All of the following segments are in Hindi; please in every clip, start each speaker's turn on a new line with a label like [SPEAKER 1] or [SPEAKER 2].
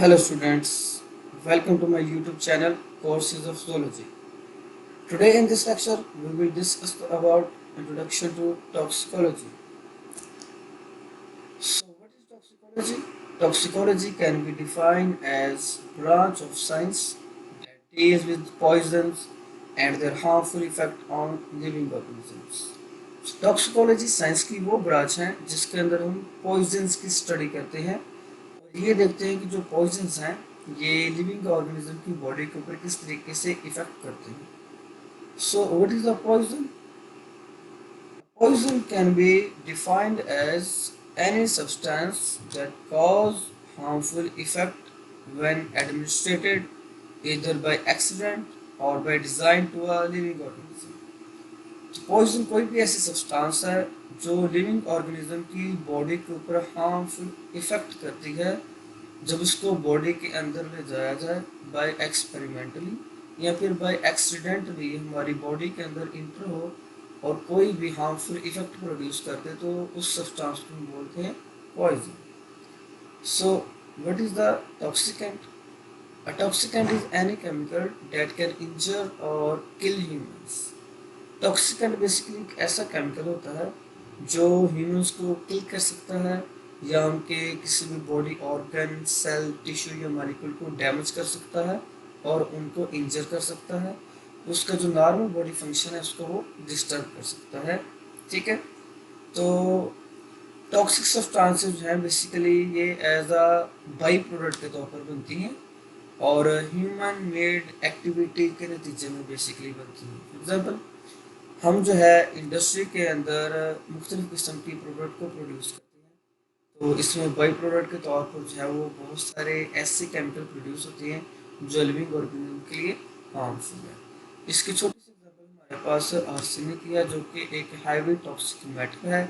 [SPEAKER 1] Hello students, welcome to my YouTube channel Courses of Zoology. Today in this lecture we will discuss about introduction to toxicology. So what is toxicology? Toxicology can be defined as branch of science that deals with poisons and their harmful effect on living organisms. Toxicology science की वो ब्रांच है जिसके अंदर हम पॉइजन्स की स्टडी करते हैं और ये देखते हैं कि जो पॉइजन्स हैं ये लिविंग ऑर्गेनिज्म की बॉडी के ऊपर किस तरीके से इफेक्ट करते हैं. So what is the poison? Poison can be defined as any substance that cause harmful effect when administered either by accident or by design to a living organism. Poison कोई भी ऐसी सब्सटेंस है जो लिविंग ऑर्गेनिज्म की बॉडी के ऊपर हार्मफुल इफेक्ट करती है जब उसको बॉडी के अंदर ले जाया जाए बाय एक्सपेरिमेंटली या फिर बाय एक्सीडेंटली हमारी बॉडी के अंदर इंटर हो और कोई भी हार्मफुल इफेक्ट प्रोड्यूस कर दे तो उस सब्सटेंस को हम बोलते हैं poison. So what is the toxicant? A toxicant is any chemical that can injure or kill humans. Toxicant basically एक ऐसा केमिकल होता है जो ह्यूमंस को किल कर सकता है या उनके किसी भी बॉडी ऑर्गन सेल टिश्यू या मॉलिक्यूल को डैमेज कर सकता है और उनको इंजर कर सकता है. उसका जो नॉर्मल बॉडी फंक्शन है उसको वो डिस्टर्ब कर सकता है. ठीक है, तो टॉक्सिक सब्सटेंसेस जो हैं बेसिकली ये एज अ बाई प्रोडक्ट के तौर पर बनती हैं और ह्यूमन मेड एक्टिविटी के नतीजे में बेसिकली बनती हैं. फॉर एग्जाम्पल हम जो है इंडस्ट्री के अंदर मुख्तलिफ किस्म की प्रोडक्ट को प्रोड्यूस करते हैं तो इसमें बाई प्रोडक्ट के तौर पर जो है वो बहुत सारे ऐसे केमिकल प्रोड्यूस होते हैं जो लिविंग ऑर्गेनिज्म के लिए हार्मफुल है. इसकी छोटी सी एग्जाम्पल हमारे पास आर्सेनिक है जो कि एक हाईली टॉक्सिक मेटल है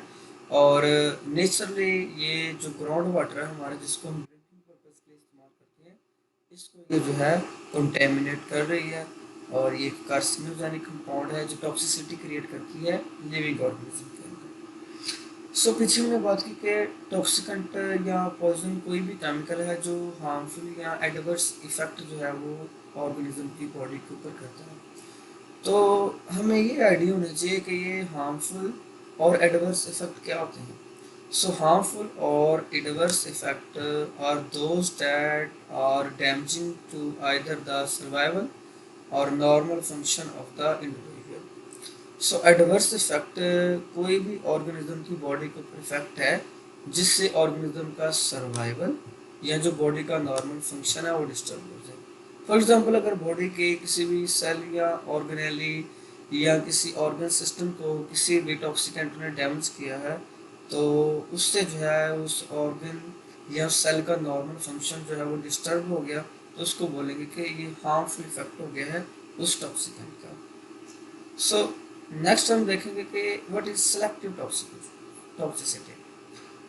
[SPEAKER 1] और नेचुरली ये जो ग्राउंड वाटर है हमारा जिसको हम ड्रिंकिंग पर्पज के लिए इस्तेमाल करते हैं इसको ये जो है कंटेमिनेट कर रही है और ये कार्सिनोजेनिक कंपाउंड है जो टॉक्सिसिटी क्रिएट करती है लिविंग ऑर्गेनिज्म के अंदर. सो पीछे हमने बात की कि टॉक्सिकेंट या पॉइजन कोई भी केमिकल है जो हार्मफुल या एडवर्स इफेक्ट जो है वो ऑर्गेनिज्म की बॉडी के ऊपर करता है. तो हमें ये आइडिया होना चाहिए कि ये हार्मफुल और एडवर्स इफेक्ट क्या होते हैं. सो हार्मफुल और adverse effect are those that are damaging to either the survival और normal function of the individual. So adverse effect कोई भी ऑर्गेनिज्म की बॉडी के ऊपर इफेक्ट है जिससे ऑर्गेनिज्म का सर्वाइवल या जो बॉडी का नॉर्मल फंक्शन है वो डिस्टर्ब हो जाए. फॉर एग्जांपल अगर बॉडी के किसी भी सेल या ऑर्गेनेली या किसी ऑर्गन सिस्टम को किसी भी टॉक्सिकेंट ने डैमेज किया है तो उससे जो है उस ऑर्गन या सेल का नॉर्मल फंक्शन जो है वो डिस्टर्ब हो गया तो उसको बोलेंगे कि ये हार्मफुल इफेक्ट हो गया है उस टॉक्सिकेंट का. सो नेक्स्ट हम देखेंगे कि what is selective toxicity.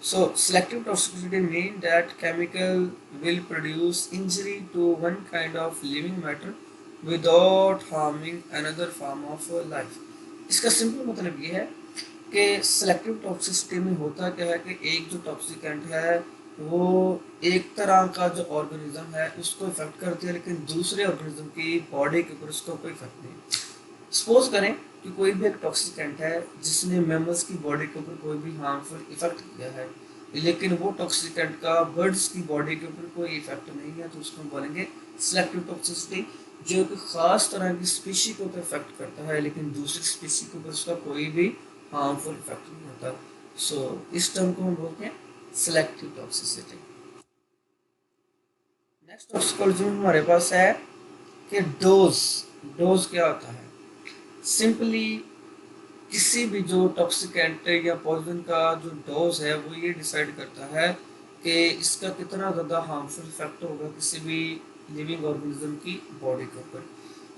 [SPEAKER 1] So selective toxicity mean that chemical will produce injury to one kind of living matter without harming another form of life. इसका सिंपल मतलब ये है कि सेलेक्टिव टॉक्सिसिटी में होता क्या है कि एक जो टॉक्सिकेंट है वो एक तरह का जो ऑर्गेनिज्म है उसको इफेक्ट करती है लेकिन दूसरे ऑर्गेनिज्म की बॉडी के ऊपर उसको कोई इफेक्ट नहीं. सपोज करें कि कोई भी एक टॉक्सिकेंट है जिसने मेमल्स की बॉडी के ऊपर कोई भी हार्मफुल इफेक्ट किया है लेकिन वो टॉक्सिकेंट का बर्ड्स की बॉडी के ऊपर कोई इफेक्ट नहीं है तो उसको हम बोलेंगे सिलेक्टिव टॉक्सिसिटी जो कि खास तरह की स्पीशी के ऊपर इफेक्ट करता है लेकिन दूसरी स्पीशी के ऊपर उसका कोई भी हार्मफुल इफेक्ट नहीं होता. सो इस टर्म को हम बोलते हैं सिलेक्टिव टॉक्सिसिटी. नेक्स्ट टॉक्सिकोलॉजी में हमारे पास है कि डोज. डोज क्या होता है? सिंपली किसी भी जो टॉक्सिकेंट या पॉइजन का जो डोज है वो ये डिसाइड करता है कि इसका कितना ज़्यादा हार्मफुल इफेक्ट होगा किसी भी लिविंग ऑर्गेनिज्म की बॉडी के ऊपर.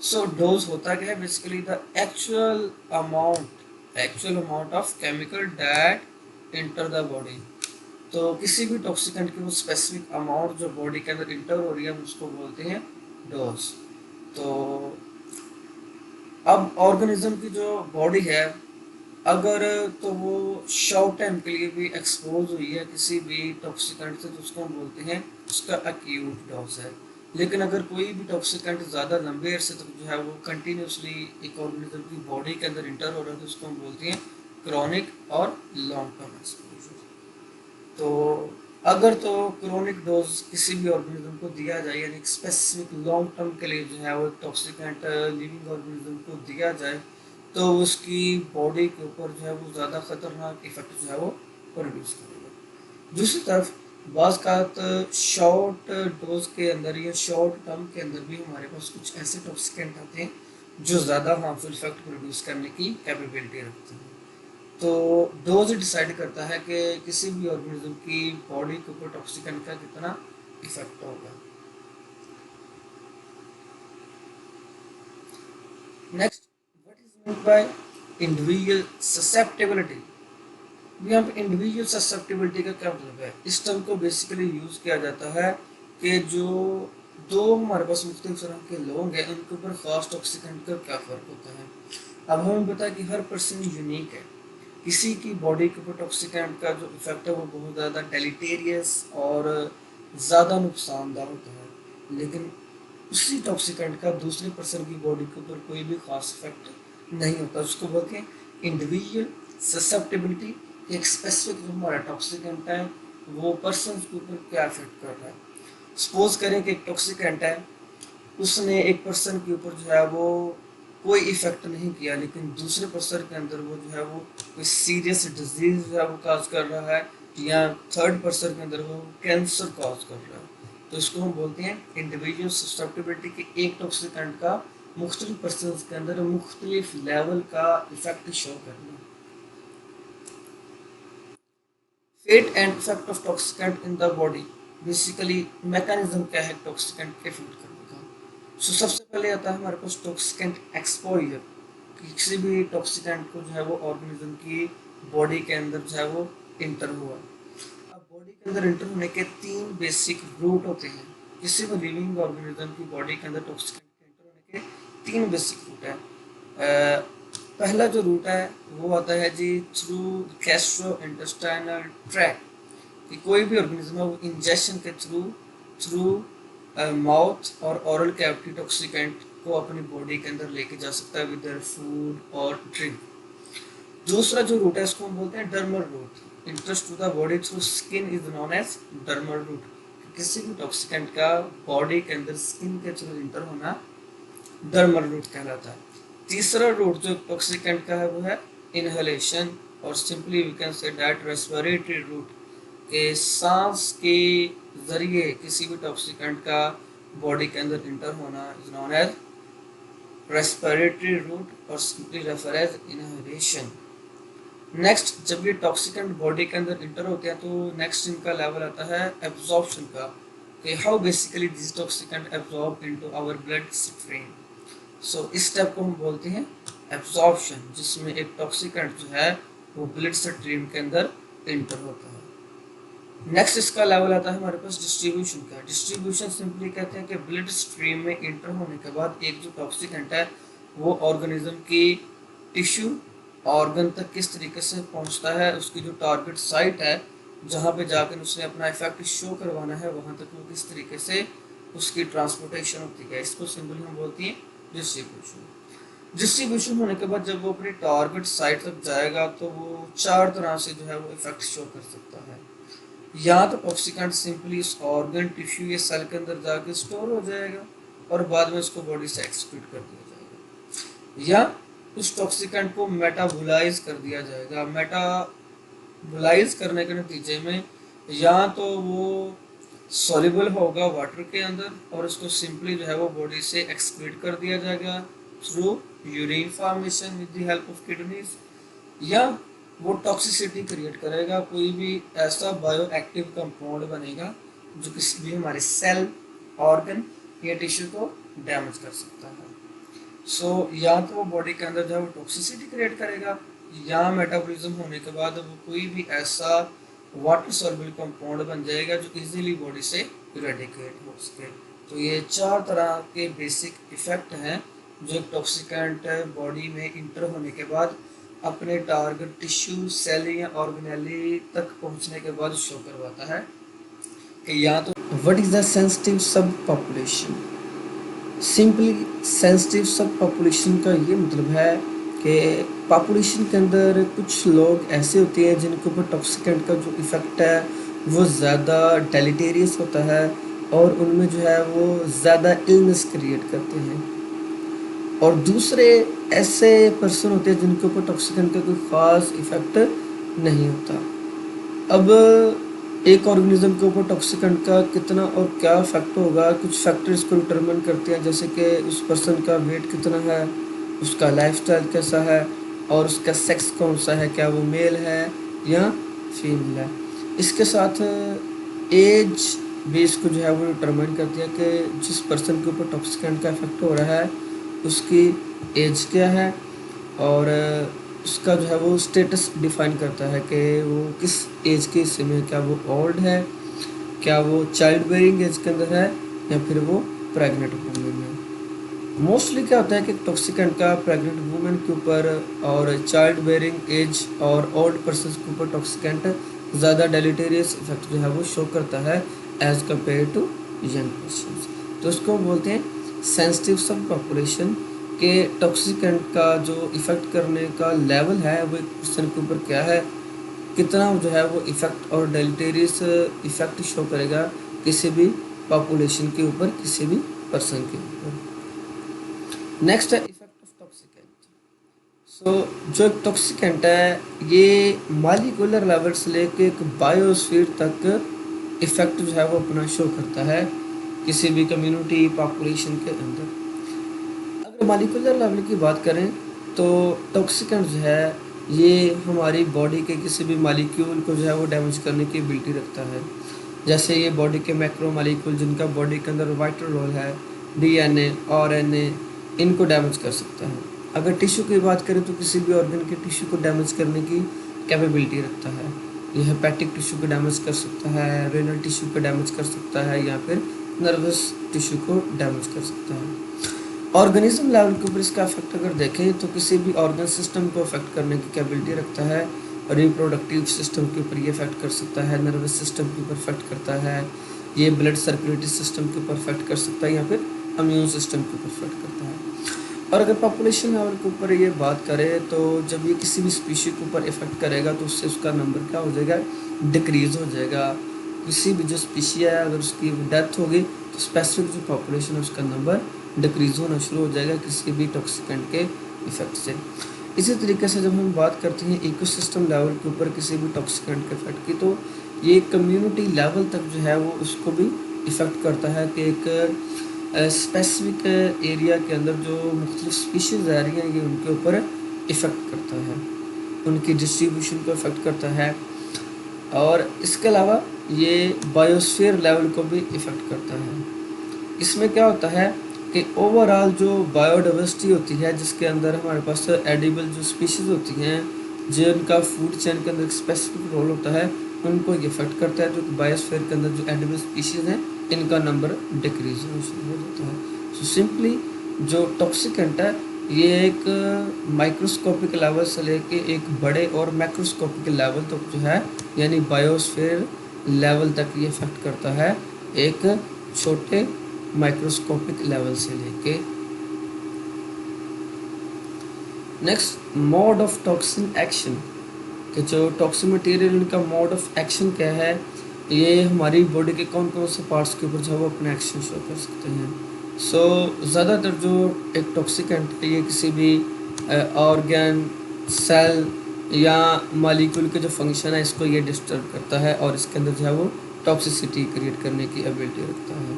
[SPEAKER 1] सो डोज होता क्या है? Basically the actual amount of chemical that enter the body. तो किसी भी टॉक्सिकेंट की वो स्पेसिफिक अमाउंट जो बॉडी के अंदर इंटर हो रही है उसको बोलते हैं डोज. तो अब ऑर्गेनिज्म की जो बॉडी है अगर तो वो शॉर्ट टाइम के लिए भी एक्सपोज हुई है किसी भी टॉक्सिकेंट से, तो उसको हम बोलते हैं उसका एक्यूट डोज है। लेकिन अगर कोई भी टॉक्सिकेंट ज़्यादा लंबे अरसे तक जो है वो कंटिन्यूसली एक ऑर्गेनिज्म की बॉडी के अंदर इंटर हो रहा है, तो उसको हम बोलते हैं क्रॉनिक और लॉन्ग टर्म एक्सपोजर। तो अगर तो क्रोनिक डोज किसी भी ऑर्गेनिज्म को दिया जाए, यानी स्पेसिफिक लॉन्ग टर्म के लिए जो है वो टॉक्सिकेंट लिविंग ऑर्गेनिज्म को दिया जाए, तो उसकी बॉडी के ऊपर जो है वो ज़्यादा खतरनाक इफेक्ट जो है वो प्रोड्यूस करेगा। दूसरी तरफ बाज़ शॉर्ट डोज के अंदर या शॉर्ट टर्म के अंदर भी हमारे पास कुछ ऐसे टॉक्सिकेंट आते हैं जो ज़्यादा हार्मफुल इफेक्ट प्रोड्यूस करने की कैपेबिलिटी रखते हैं। तो डोज डिसाइड करता है कि किसी भी ऑर्गेनिज्म की बॉडी के ऊपर टॉक्सिकेंट का कितना इफेक्ट होगा। Next, what is mean by individual susceptibility. भी हम इंडिविजुअल ससेप्टेबिलिटी का क्या मतलब है? इस टर्म को बेसिकली यूज किया जाता है कि जो दो हमारे पास मुख्तलिफ तरह के लोग हैं उनके ऊपर खास टॉक्सिकेंट का क्या फ़र्क होता है। अब हमें पता है कि हर पर्सन यूनिक है। किसी की बॉडी के ऊपर टॉक्सिकेंट का जो इफेक्ट है वो बहुत ज़्यादा डेलिटेरियस और ज़्यादा नुकसानदार होता है, लेकिन उसी टॉक्सिकेंट का दूसरे पर्सन की बॉडी के ऊपर कोई भी खास इफेक्ट नहीं होता। उसको बोलते हैं इंडिविजुअल ससेप्टेबिलिटी। एक स्पेसिफिक जो हमारा टॉक्सिकेंट है वो पर्सन के ऊपर क्या इफेक्ट कर रहा है। सपोज करें कि एक टॉक्सिकेंट है, उसने एक पर्सन के ऊपर जो है वो कोई इफेक्ट नहीं किया, लेकिन दूसरे पर्सन के अंदर वो जो है वो कोई सीरियस डिजीज जो है वो काज कर रहा है, या थर्ड पर्सन के अंदर वो कैंसर काज कर रहा है, तो इसको हम बोलते हैं इंडिविजुअल ससेप्टेबिलिटी के एक टॉक्सिकेंट का मुख्तलिफ पर्सन के अंदर मुख्तलिफ लेवल का इफेक्ट शो करना। Fate and effect of toxicant in the body. Basically mechanism क्या है टॉक्सिकेंट के फीड करने का। सो सबसे पहले आता है हमारे पास टॉक्सिकेंट एक्सपोजर। किसी भी टॉक्सिकेंट को जो है वो ऑर्गेनिज्म की बॉडी के अंदर जो है वो इंटर हुआ। अब बॉडी के अंदर इंटर होने के तीन बेसिक रूट होते हैं। किसी भी लिविंग ऑर्गेनिज्म की बॉडी के अंदर टॉक्सिकेंट के इंटर होने के तीन बेसिक रूट है। पहला जो रूट है वो आता है जी थ्रू गैस्ट्रो इंटेस्टाइनल ट्रैक्ट। कि कोई भी ऑर्गेनिज्म है वो इंजेक्शन के थ्रू थ्रू माउथ और ओरल कैविटी टॉक्सिकेंट को अपनी बॉडी के अंदर लेके जा सकता है विद देयर फूड और ड्रिंक। दूसरा जो रूट है इसको हम बोलते हैं dermal route. Interest to the body through skin is known as dermal route. किसी भी टॉक्सिकेंट का बॉडी के अंदर स्किन के थ्रू इंटर होना डर्मल रूट कहलाता है। तीसरा रूट जो टॉक्सिकेंट का है वो है इनहेलेशन, और simply we can say that respiratory route के सांस के जरिए किसी भी टॉक्सिकेंट का बॉडी के अंदर इंटर होना is known as respiratory route और simply refer as inhalation. Next, जब ये टॉक्सिकेंट बॉडी के अंदर इंटर होते हैं तो नेक्स्ट इनका लेवल आता है एब्जॉर्प्शन का, कि how basically this toxicant absorb into our blood stream. So इस स्टेप को हम बोलते हैं एब्जॉर्प्शन, जिसमें एक टॉक्सिकेंट जो है वो ब्लड स्ट्रीम के अंदर इंटर होता है। नेक्स्ट इसका लेवल आता है हमारे पास डिस्ट्रीब्यूशन का। डिस्ट्रीब्यूशन सिंपली कहते हैं कि ब्लड स्ट्रीम में इंटर होने के बाद एक जो टॉक्सिकेंट है वो ऑर्गेनिज्म की टिश्यू ऑर्गन तक किस तरीके से पहुंचता है, उसकी जो टारगेट साइट है जहाँ पे जाकर उसने अपना इफेक्ट शो करवाना है वहाँ तक वो किस तरीके से उसकी ट्रांसपोर्टेशन होती है, इसको सिंपली हम बोलते हैं डिस्ट्रीब्यूशन। डिस्ट्रीब्यूशन होने के बाद जब वो अपनी टारगेट साइट तक जाएगा तो वो चार तरह से जो है वो इफेक्ट शो कर सकता है। या तो टॉक्सिकेंट सिंपली इस ऑर्गन टिश्यू या सेल के अंदर जाके स्टोर हो जाएगा और बाद में उसको बॉडी से एक्सक्रीट कर दिया जाएगा, या उस टॉक्सिकेंट को मेटाबोलाइज कर दिया जाएगा। मेटाबोलाइज करने के नतीजे में या तो वो सॉल्युबल होगा वाटर के अंदर और उसको सिंपली जो है वो बॉडी से एक्सक्रीट कर दिया जाएगा through urine formation with the help of kidneys, या वो टॉक्सिसिटी क्रिएट करेगा, कोई भी ऐसा बायो एक्टिव कंपाउंड बनेगा जो किसी भी हमारे सेल ऑर्गन या टिश्यू को डैमेज कर सकता है। सो या तो वो बॉडी के अंदर जो है वो टॉक्सिसिटी क्रिएट करेगा, या मेटाबॉलिज्म होने के बाद वो कोई भी ऐसा वाटर सॉल्युबल कंपाउंड बन जाएगा जो इजीली बॉडी से इरेडिकेट हो सके। तो ये चार तरह के बेसिक इफेक्ट हैं जो एक टॉक्सिकेंट बॉडी में इंटर होने के बाद अपने टारगेट टिश्यू, सेल या ऑर्गेनेली तक पहुंचने के बाद शो करवाता है कि या तो व्हाट इज द सेंसिटिव सब पॉपुलेशन। सिंपली सेंसिटिव सब पॉपुलेशन का ये मतलब है कि पॉपुलेशन के अंदर कुछ लोग ऐसे होते हैं जिनके ऊपर टॉक्सिकेंट का जो इफ़ेक्ट है वो ज़्यादा डेलिटेरियस होता है और उनमें जो है वो ज़्यादा इलनेस क्रिएट करते हैं, और दूसरे ऐसे पर्सन होते हैं जिनके ऊपर टॉक्सिकेंट का कोई ख़ास इफ़ेक्ट नहीं होता। अब एक ऑर्गेनिज्म के ऊपर टॉक्सिकेंट का कितना और क्या इफेक्ट होगा, कुछ फैक्टर्स को डिटरमिन करते हैं, जैसे कि उस पर्सन का वेट कितना है, उसका लाइफस्टाइल कैसा है, और उसका सेक्स कौन सा है, क्या वो मेल है या फीमेल है। इसके साथ एज भी इसको जो है वो डिटरमाइन करती है कि जिस पर्सन के ऊपर टॉक्सिकेंट का इफेक्ट हो रहा है उसकी एज क्या है, और उसका जो है वो स्टेटस डिफाइन करता है कि वो किस एज के हिस्से में, क्या वो ओल्ड है, क्या वो चाइल्ड बेयरिंग एज के अंदर है या फिर वो प्रेग्नेंट वूमेन है। मोस्टली क्या होता है कि टॉक्सिकेंट का प्रेग्नेंट वूमेन के ऊपर और चाइल्ड बेयरिंग एज और ओल्ड पर्सन के ऊपर टॉक्सिकेंट ज़्यादा डेलिटेरियस इफेक्ट जो है वो शो करता है as compare to young person. तो उसको बोलते हैं सेंसिटिव सब पॉपुलेशन के टॉक्सिकेंट का जो इफ़ेक्ट करने का लेवल है वो एक पर्सन के ऊपर क्या है, कितना जो है वो इफ़ेक्ट और डेलिटेरियस इफ़ेक्ट शो करेगा किसी भी पॉपुलेशन के ऊपर, किसी भी पर्सन के ऊपर। नेक्स्ट है इफेक्ट ऑफ टॉक्सिकेंट। सो जो एक टॉक्सिकेंट है ये मॉलिक्यूलर लेवल से लेके एक बायोस्फीयर तक इफेक्ट जो है वो अपना शो करता है किसी भी कम्युनिटी पॉपुलेशन के अंदर। अगर मॉलिक्यूलर लेवल की बात करें तो टॉक्सिकेंट जो है ये हमारी बॉडी के किसी भी मॉलिक्यूल को जो है वो डैमेज करने की एबिलिटी रखता है। जैसे ये बॉडी के मैक्रो मॉलिक्यूल जिनका बॉडी के अंदर वाइटल रोल है, डीएनए, आरएनए, इनको डैमेज कर सकता है। अगर टिश्यू की बात करें तो किसी भी ऑर्गन के टिश्यू को डैमेज करने की कैपेबिलिटी रखता है। ये हेपेटिक टिश्यू को डैमेज कर सकता है, रेनल टिश्यू को डैमेज कर सकता है या फिर नर्वस टिश्यू को डैमेज कर सकता है। ऑर्गेनिज्म लेवल के ऊपर इसका इफेक्ट अगर देखें तो किसी भी ऑर्गन सिस्टम को अफेक्ट करने की कैपेबिलिटी रखता है। रिप्रोडक्टिव सिस्टम के ऊपर ये इफेक्ट कर सकता है, नर्वस सिस्टम के ऊपर इफेक्ट करता है, ये ब्लड सर्कुलेटरी सिस्टम के ऊपर इफेक्ट कर सकता है या फिर इम्यून सिस्टम के ऊपर इफेक्ट करता है। और अगर पॉपुलेशन लेवल के ऊपर ये बात करें तो जब ये किसी भी स्पीशी के ऊपर इफेक्ट करेगा तो उससे उसका नंबर क्या हो जाएगा, डिक्रीज हो जाएगा। किसी भी जो स्पीशी है अगर उसकी डेथ होगी तो स्पेसिफिक जो पॉपुलेशन है उसका नंबर डिक्रीज होना शुरू हो जाएगा किसी भी टॉक्सिकेंट के इफेक्ट से। इसी तरीके से जब हम बात करते हैं इकोसिस्टम लेवल के ऊपर किसी भी टॉक्सिकेंट के इफेक्ट की, तो ये कम्युनिटी लेवल तक जो है वो उसको भी इफ़ेक्ट करता है कि एक स्पेसिफिक एरिया के अंदर जो मुख्तलिफ स्पीशीज़ रह रही हैं ये उनके ऊपर इफ़ेक्ट करता है, उनकी डिस्ट्रीब्यूशन को इफ़ेक्ट करता है। और इसके अलावा ये बायोस्फीयर लेवल को भी इफ़ेक्ट करता है। इसमें क्या होता है कि ओवरऑल जो बायोडाइवर्सिटी होती है जिसके अंदर हमारे पास एडिबल जो स्पीशीज़ होती हैं जिनका फूड चेन के अंदर एक स्पेसिफिक रोल होता है उनको ये इफेक्ट करता है, जो कि बायोस्फीयर के अंदर जो एडिबल स्पीशीज़ हैं इनका नंबर डिक्रीज होना शुरू हो जाता है। सो सिंपली जो टॉक्सिकेंट है ये एक माइक्रोस्कोपिक लेवल से लेके एक बड़े और मैक्रोस्कोपिक लेवल तक जो है यानी बायोस्फीयर लेवल तक ये इफेक्ट करता है, एक छोटे माइक्रोस्कोपिक लेवल से लेके। Next mode of toxin action, कि जो टॉक्सिन मटेरियल इनका मोड ऑफ एक्शन क्या है, ये हमारी बॉडी के कौन कौन से पार्ट्स के ऊपर जो है वो अपना एक्शन शो कर सकते हैं। सो ज़्यादातर जो एक टॉक्सिकेंट है ये किसी भी ऑर्गन, सेल या मॉलिक्यूल के जो फंक्शन है इसको ये डिस्टर्ब करता है और इसके अंदर जो है वो टॉक्सिसिटी क्रिएट करने की एबिलिटी रखता है।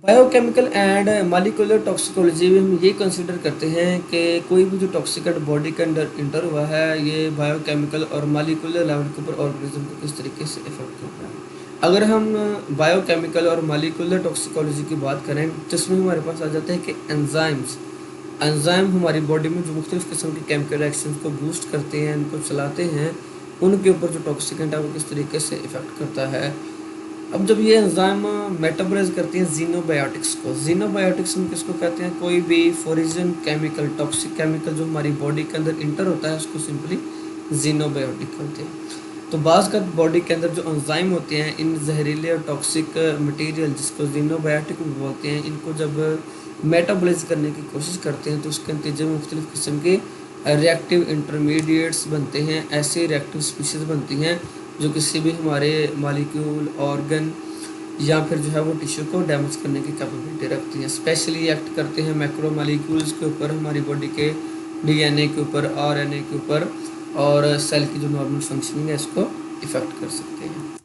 [SPEAKER 1] बायोकेमिकल एंड मॉलिक्यूलर टॉक्सिकोलॉजी में हम ये कंसिडर करते हैं कि कोई भी जो टॉक्सिकेंट बॉडी के अंदर इंटर हुआ है ये बायोकेमिकल और मॉलिक्यूलर लेवल के ऊपर ऑर्गेनिज्म को किस तरीके से इफेक्ट करता है। अगर हम बायोकेमिकल और मॉलिक्यूलर टॉक्सिकोलॉजी की बात करें तो इसमें हमारे पास आ जाता है कि एंजाइम हमारी बॉडी में जो मुख्तलिफ किस्म के केमिकल रिएक्शंस को बूस्ट करते हैं, इनको चलाते हैं, उनके ऊपर जो टॉक्सिकेंट है वो किस तरीके से इफेक्ट करता है। अब जब ये एंजाइम मेटाबोलाइज करती हैं जीनोबायोटिक्स को, जीनोबायोटिक्स हम किसको कहते हैं, कोई भी फॉरिजन केमिकल, टॉक्सिक केमिकल जो हमारी बॉडी के अंदर इंटर होता है उसको सिंपली जीनोबायोटिक कहते हैं। तो बाज़ का बॉडी के अंदर जो एंजाइम होते हैं, इन जहरीले और टॉक्सिक मटेरियल जिसको जीनोबायोटिक भी बोलते हैं, इनको जब मेटाबोलाइज करने की कोशिश करते हैं तो उसके नतीजे में मुख्तलिफ़ किस्म के रिएक्टिव इंटरमीडिएट्स बनते हैं, ऐसे रिएक्टिव स्पीशीज़ बनती हैं जो किसी भी हमारे मॉलिक्यूल, ऑर्गन या फिर जो है वो टिश्यू को डैमेज करने की कैपेबिलिटी रखती हैं। स्पेशली एक्ट करते हैं मैक्रो मॉलिक्यूल्स के ऊपर, हमारी बॉडी के डीएनए के ऊपर, आरएनए के ऊपर, और सेल की जो नॉर्मल फंक्शनिंग है इसको इफ़ेक्ट कर सकते हैं।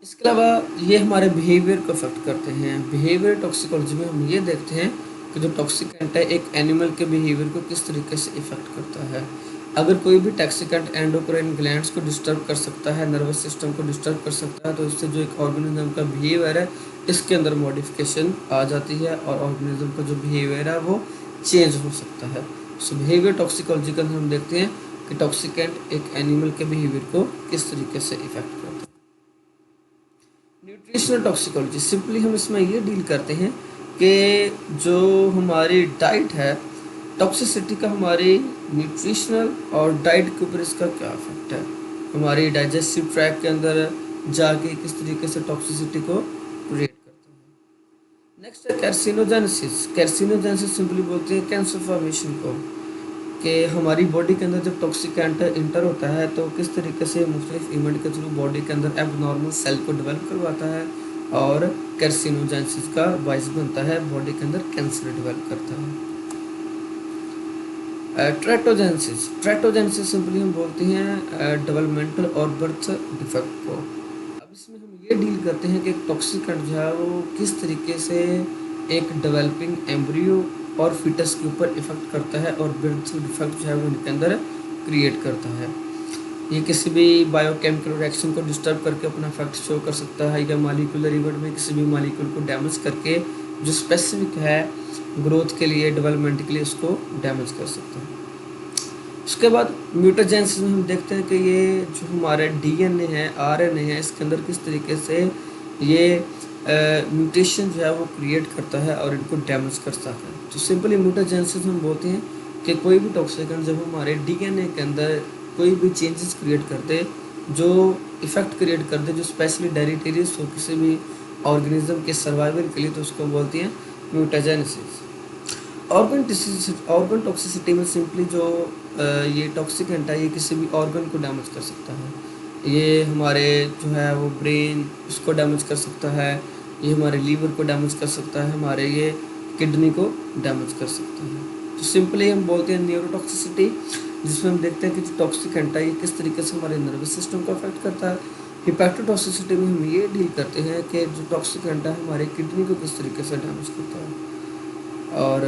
[SPEAKER 1] इसके अलावा ये हमारे बिहेवियर को अफेक्ट करते हैं। बिहेवियर टॉक्सिकोलॉजी में हम ये देखते हैं कि जो टॉक्सिकेंट है एक एनिमल के बिहेवियर को किस तरीके से इफेक्ट करता है। अगर कोई भी टॉक्सिकेंट एंडोक्राइन ग्लैंड्स को डिस्टर्ब कर सकता है, नर्वस सिस्टम को डिस्टर्ब कर सकता है, तो इससे जो एक ऑर्गेनिज्म का बिहेवियर है इसके अंदर मॉडिफिकेशन आ जाती है और ऑर्गेनिज्म का जो बिहेवियर है वो चेंज हो सकता है। सो बिहेवियर टॉक्सिकोलॉजी के अंदर हम देखते हैं कि टॉक्सिकेंट एक एनिमल के बिहेवियर को किस तरीके से इफेक्ट करता है। न्यूट्रिशनल टॉक्सिकोलॉजी, सिंपली हम इसमें ये डील करते हैं कि जो हमारी डाइट है, टॉक्सिसिटी का हमारी न्यूट्रिशनल और डाइट के ऊपर इसका क्या इफेक्ट है, हमारी डाइजेस्टिव ट्रैक के अंदर जाके किस तरीके से टॉक्सिसिटी को क्रिएट करता है। नेक्स्ट है कैर्सिनोजेनेसिस। कैर्सिनोजेनेसिस सिंपली बोलते हैं कैंसर फॉर्मेशन को, कि हमारी बॉडी के अंदर जब टॉक्सिकेंट इंटर होता है तो किस तरीके से मुख्तलिफ इवेंट के थ्रू बॉडी के अंदर एबनॉर्मल सेल को डेवलप करवाता है और कैर्सिनोजेनेसिस का बाइस बनता है, बॉडी के अंदर कैंसर डेवलप करता है। ट्रेटोजेनेसिस, ट्रेटोजेनेसिस सिंपली हम बोलते हैं डेवलपमेंटल और बर्थ डिफेक्ट को। अब इसमें हम ये डील करते हैं कि टॉक्सिकेंट जो है वो किस तरीके से एक डेवलपिंग एम्ब्रियो और फिटस के ऊपर इफेक्ट करता है और बर्थ डिफेक्ट जो है वो उनके अंदर क्रिएट करता है। ये किसी भी बायोकेमिकल रिएक्शन को डिस्टर्ब करके अपना इफेक्ट शो कर सकता है, या मॉलिक्यूलर इवेंट में किसी भी मॉलिक्यूल को डैमेज करके जो स्पेसिफिक है ग्रोथ के लिए, डेवलपमेंट के लिए उसको डैमेज कर सकता है। उसके बाद म्यूटाजेनेसिस में हम देखते हैं कि ये जो हमारे डीएनए है, आरएनए है, इसके अंदर किस तरीके से ये म्यूटेशन जो है वो क्रिएट करता है और इनको डैमेज कर सकता है। तो सिंपली म्यूटाजेनेसिस हम बोलते हैं कि कोई भी टॉक्सिकेंट जब हमारे डीएनए के अंदर कोई भी चेंजेस क्रिएट कर दे, जो इफेक्ट क्रिएट कर दे, जो स्पेशली डेलेटेरियस हो किसी भी ऑर्गेनिज्म के सर्वाइवल के लिए, तो उसको बोलती हैं म्यूटाजेनेसिस। ऑर्गन टॉक्सिसिटी में सिंपली जो ये टॉक्सिकेंट है ये किसी भी ऑर्गन को डैमेज कर सकता है। ये हमारे जो है वो ब्रेन उसको डैमेज कर सकता है, ये हमारे लीवर को डैमेज कर सकता है, हमारे ये किडनी को डैमेज कर सकता है। तो सिंपली हम बोलते हैं न्यूरोटॉक्सिसिटी, जिसमें हम देखते हैं कि जो टॉक्सिकेंट है ये किस तरीके से हमारे नर्वस सिस्टम को अफेक्ट करता है। हिपैटोटॉक्सिसिटी में हम ये डील करते हैं कि जो टॉक्सिकेंट है हमारे किडनी को किस तरीके से डैमेज करता है। और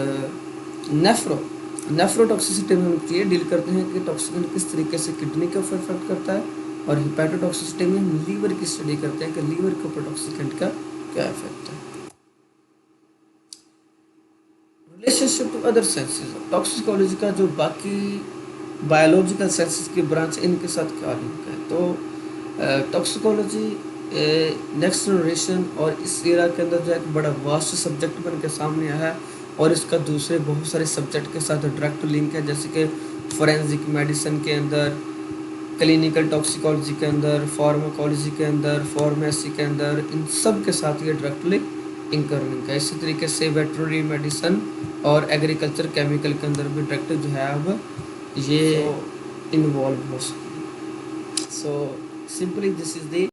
[SPEAKER 1] नेफ्रोटॉक्सिसिटी में हम ये डील करते हैं कि टॉक्सिकेंट किस तरीके से किडनी के ऊपर इफेक्ट करता है। और हिपैटोटॉक्सिसिटी में हम लीवर की स्टडी करते हैं कि लीवर के ऊपर टॉक्सिकेंट का क्या इफेक्ट है। Relationship to other senses, toxicology का जो बाकी बायोलॉजिकल सेंसेस की ब्रांच इनके साथ क्या लिंक है। तो टॉक्सिकोलॉजी नेक्स्ट जनरेशन और इस एरा के अंदर जो है एक बड़ा वास्ट सब्जेक्ट बन के सामने आया है और इसका दूसरे बहुत सारे सब्जेक्ट के साथ डायरेक्ट लिंक है, जैसे कि फॉरेंसिक मेडिसिन के अंदर, क्लिनिकल टॉक्सिकोलॉजी के अंदर, फार्माकोलॉजी के अंदर, फार्मेसी के अंदर, इन सब के साथ ये डायरेक्टली इंटरलिंक है। इसी तरीके से वेटरनरी मेडिसिन और एग्रीकल्चर केमिकल के अंदर भी डायरेक्ट जो है अब ये इन्वॉल्व हो सकती है। So simply this is the